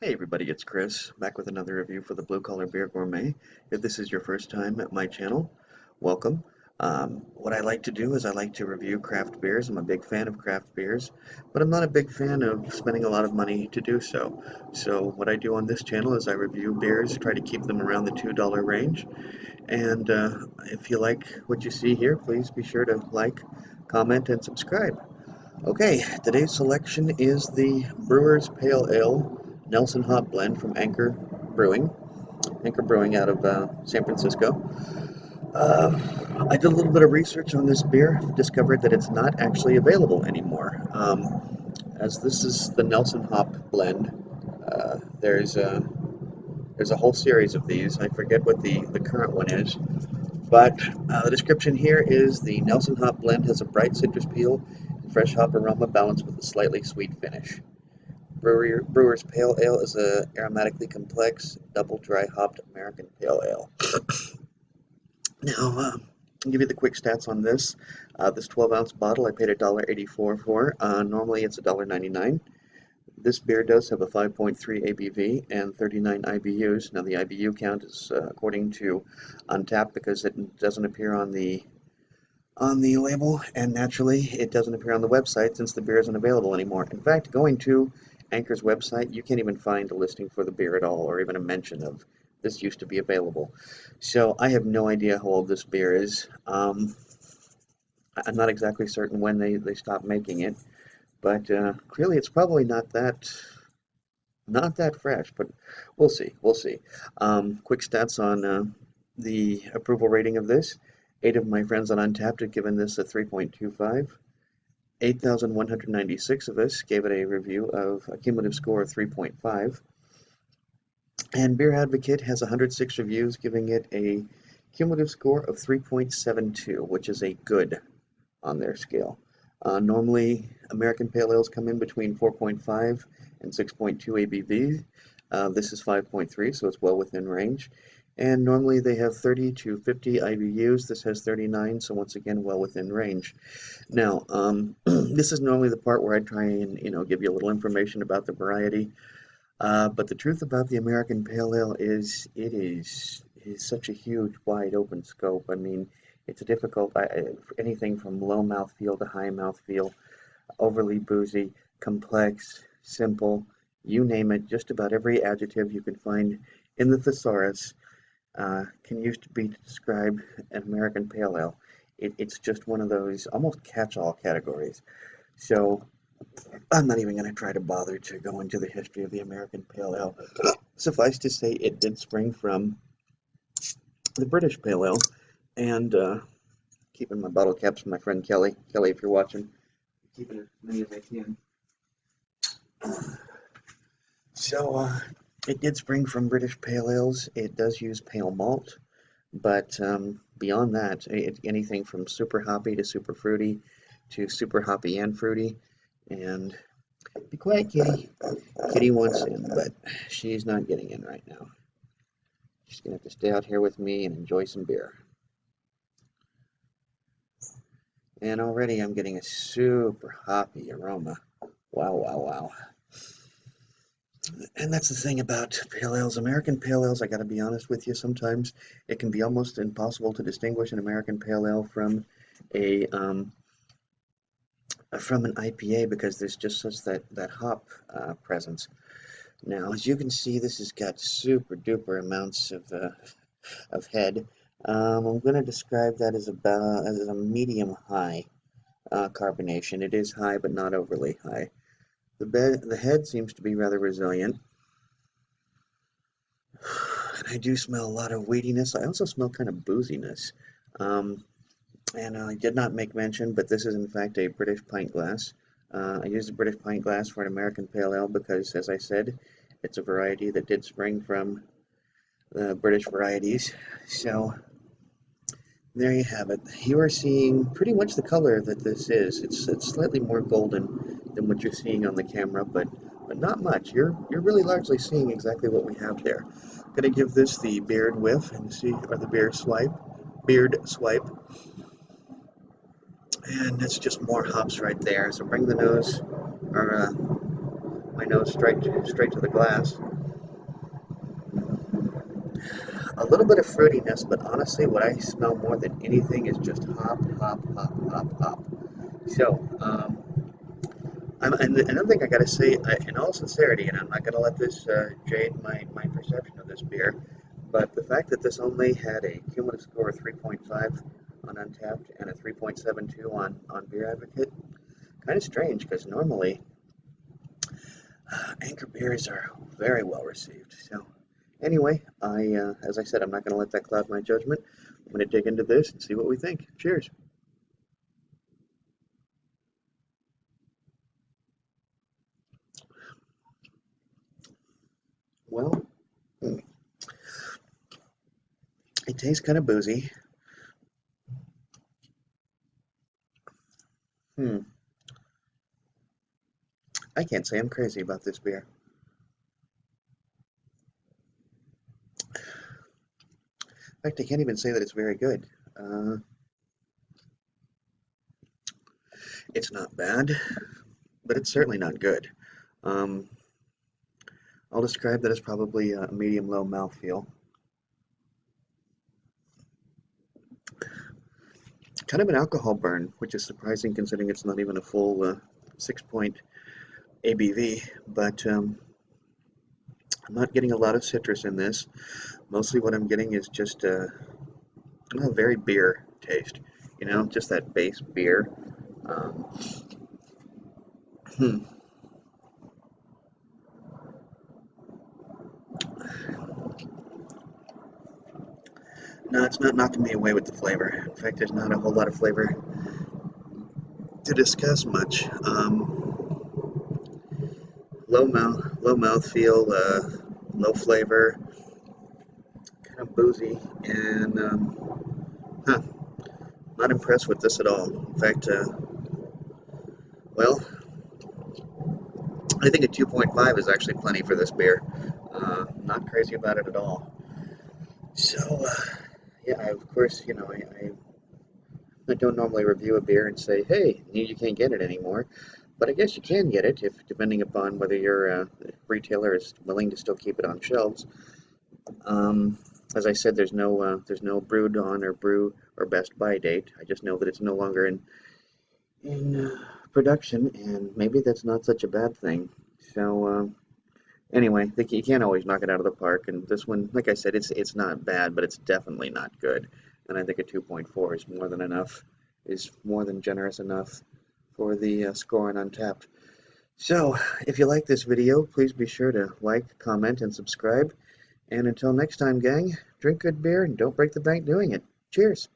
Hey everybody, it's Chris, back with another review for the Blue Collar Beer Gourmet. If this is your first time at my channel, welcome. What I like to do is I like to review craft beers. I'm a big fan of craft beers, but I'm not a big fan of spending a lot of money to do so. So what I do on this channel is I review beers, try to keep them around the $2 range. And if you like what you see here, please be sure to like, comment, and subscribe. Okay, today's selection is the Brewers Pale Ale Nelson Hop Blend from Brewing, Anchor Brewing out of San Francisco. I did a little bit of research on this beer, discovered that it's not actually available anymore. As this is the Nelson Hop Blend, there's a whole series of these. I forget what the current one is, but the description here is the Nelson Hop Blend has a bright citrus peel and fresh hop aroma balanced with a slightly sweet finish. Brewer's Pale Ale is a aromatically complex, double dry hopped American Pale Ale. Now, I'll give you the quick stats on this. This 12-ounce bottle I paid $1.84 for. Normally it's $1.99. This beer does have a 5.3 ABV and 39 IBUs. Now the IBU count is according to Untappd because it doesn't appear on the label, and naturally it doesn't appear on the website since the beer isn't available anymore. In fact, going to Anchor's website, you can't even find a listing for the beer at all, or even a mention of this used to be available. So I have no idea how old this beer is. I'm not exactly certain when they stopped making it, but clearly it's probably not that fresh. But we'll see. We'll see. Quick stats on the approval rating of this. 8 of my friends on Untappd have given this a 3.25. 8,196 of us gave it a review of a cumulative score of 3.5. And Beer Advocate has 106 reviews, giving it a cumulative score of 3.72, which is a good on their scale. Normally, American Pale Ales come in between 4.5 and 6.2 ABV. This is 5.3, so it's well within range. And normally they have 30 to 50 IBUs. This has 39, so once again, well within range. Now, this is normally the part where I try and give you a little information about the variety. But the truth about the American Pale Ale is it is such a huge, wide open scope. I mean, it's difficult. Anything from low mouthfeel to high mouthfeel, overly boozy, complex, simple, you name it. Just about every adjective you can find in the thesaurus can use to be to describe an American Pale Ale. It's just one of those almost catch-all categories. So I'm not even going to try to bother to go into the history of the American Pale Ale. Suffice to say, it did spring from the British Pale Ale, and keeping my bottle caps for my friend Kelly. Kelly, if you're watching, keeping as many as I can. So, it did spring from British Pale Ales. It does use pale malt, but beyond that, anything from super hoppy to super fruity to super hoppy and fruity. And be quiet, Kitty. Kitty wants in, but she's not getting in right now. She's going to have to stay out here with me and enjoy some beer. And already I'm getting a super hoppy aroma. Wow, wow, wow. And that's the thing about pale ales. American pale ales, I gotta be honest with you, sometimes it can be almost impossible to distinguish an American pale ale from an IPA because there's just such that hop presence. Now, as you can see, this has got super duper amounts of head. I'm going to describe that as a medium high carbonation. It is high, but not overly high. The head seems to be rather resilient. And I do smell a lot of wheatiness. I also smell kind of booziness. And I did not make mention, but this is in fact a British pint glass. I used a British pint glass for an American Pale Ale because, as I said, it's a variety that did spring from the British varieties. So there you have it. You are seeing pretty much the color that this is. It's slightly more golden than what you're seeing on the camera, but not much. You're really largely seeing exactly what we have there. I'm gonna give this the beard whiff and see, or the beard swipe, and that's just more hops right there. So bring the nose, or my nose straight to the glass. A little bit of fruitiness, but honestly, what I smell more than anything is just hop, hop, hop, hop, hop. So, and another thing I gotta say, in all sincerity, and I'm not gonna let this jade my perception of this beer, but the fact that this only had a cumulative score of 3.5 on Untapped and a 3.72 on Beer Advocate, kind of strange, because normally Anchor beers are very well received. So, anyway, as I said, I'm not gonna let that cloud my judgment. I'm gonna dig into this and see what we think. Cheers. Well, it tastes kind of boozy. I can't say I'm crazy about this beer. In fact, I can't even say that it's very good. It's not bad, but it's certainly not good. Um, I'll describe that as probably a medium-low mouthfeel. Kind of an alcohol burn, which is surprising considering it's not even a full 6-point ABV, but I'm not getting a lot of citrus in this. Mostly what I'm getting is just a very beer taste, you know, just that base beer. Um, hmm. No, it's not knocking me away with the flavor. In fact, there's not a whole lot of flavor to discuss much. Low mouth feel, low flavor, kind of boozy, and not impressed with this at all. In fact, well, I think a 2.5 is actually plenty for this beer. Not crazy about it at all. So, yeah, of course, you know, I don't normally review a beer and say, hey, you can't get it anymore. But I guess you can get it, if depending upon whether your retailer is willing to still keep it on shelves. As I said, there's no brewed on or brew or best by date. I just know that it's no longer in production, and maybe that's not such a bad thing. So anyway, you can't always knock it out of the park, and this one, like I said, it's not bad, but it's definitely not good. And I think a 2.4 is more than enough, is more than generous enough for the score on Untapped. So, if you like this video, please be sure to like, comment, and subscribe. And until next time, gang, drink good beer and don't break the bank doing it. Cheers!